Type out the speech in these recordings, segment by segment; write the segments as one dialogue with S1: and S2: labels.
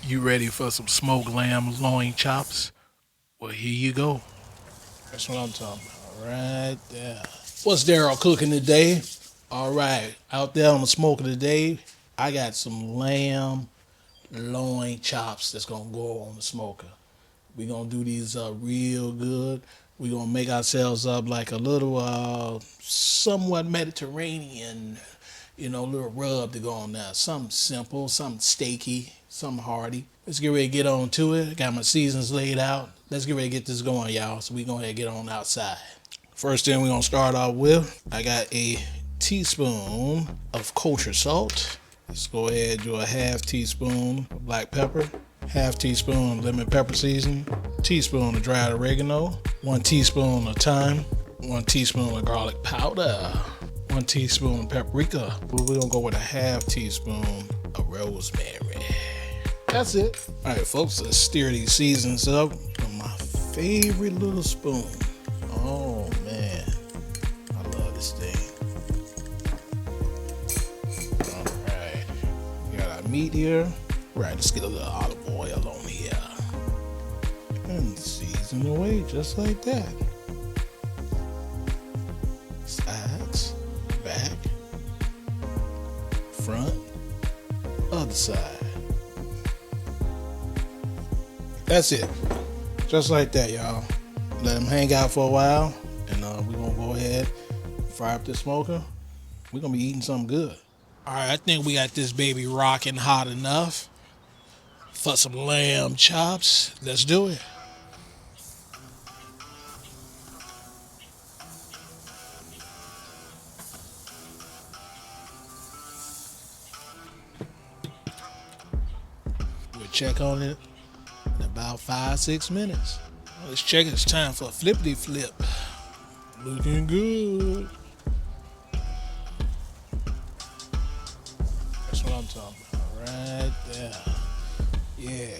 S1: You ready for some smoked lamb loin chops? Well, here you go. That's what I'm talking about, right there. What's Darryl cooking today? All right, out there on the smoker today, I got some lamb loin chops that's gonna go on the smoker. We're gonna do these real good. We're gonna make ourselves up like a little somewhat Mediterranean, little rub to go on there. Something simple, something steaky, something hearty. Let's get ready to get on to it. Got my seasons laid out. Let's get ready to get this going, y'all. So we go ahead and get on outside. First thing we're gonna start off with, I got a teaspoon of kosher salt. Let's go ahead and do a half teaspoon of black pepper, half teaspoon of lemon pepper seasoning, teaspoon of dried oregano, 1 teaspoon of thyme, 1 teaspoon of garlic powder, 1 teaspoon of paprika. We're gonna go with a half teaspoon of rosemary. That's it. All right, folks, let's stir these seasons up with my favorite little spoon. Oh man, I love this thing. All right, we got our meat here. Right, let's get a little olive oil on here. And season away just like that. Sides, back, front, other side. That's it. Just like that, y'all. Let them hang out for a while, and we're gonna go ahead and fry up this smoker. We're gonna be eating something good. All right, I think we got this baby rocking hot enough for some lamb chops. Let's do it. We'll check on it in about 5-6 minutes. Let's check. It's time for a flippity flip. Looking good. That's what I'm talking about, right there. Yeah.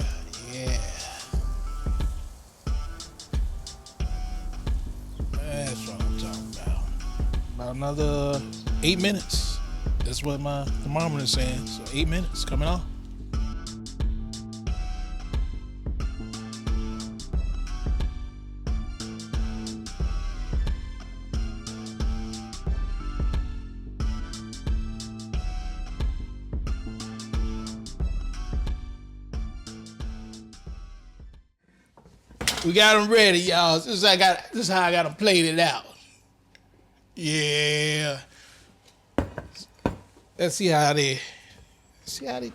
S1: That's what I'm talking about. About another 8 minutes. That's what my thermometer is saying. So 8 minutes coming off. We got them ready, y'all. This is how I got them plated out. Yeah. Let's see how they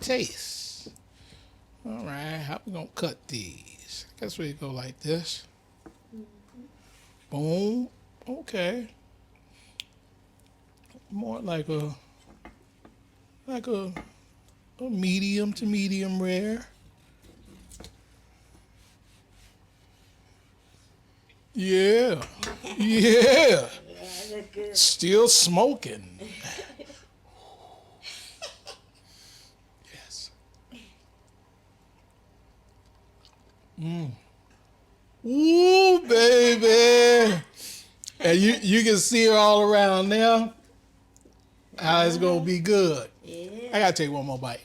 S1: taste. All right, how we gonna cut these? I guess we go like this. Boom. Okay. More like a medium to medium rare. Yeah.
S2: Yeah, look good.
S1: Still smoking. Yes. Ooh, baby. And you can see her all around now. How it's gonna be good.
S2: Yeah.
S1: I gotta take one more bite.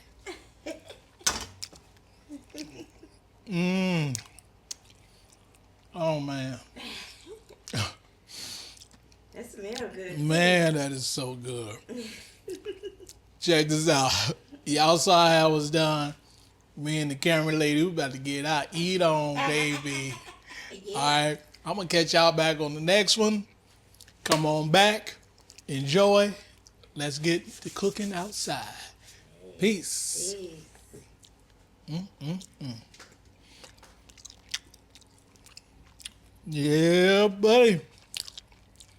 S1: Oh man.
S2: That smells good.
S1: Man, that is so good. Check this out. Y'all saw how I was done. Me and the camera lady, we about to get out. Eat on, baby.
S2: Yeah.
S1: All right. I'm going to catch y'all back on the next one. Come on back. Enjoy. Let's get to cooking outside. Peace. Yeah, buddy.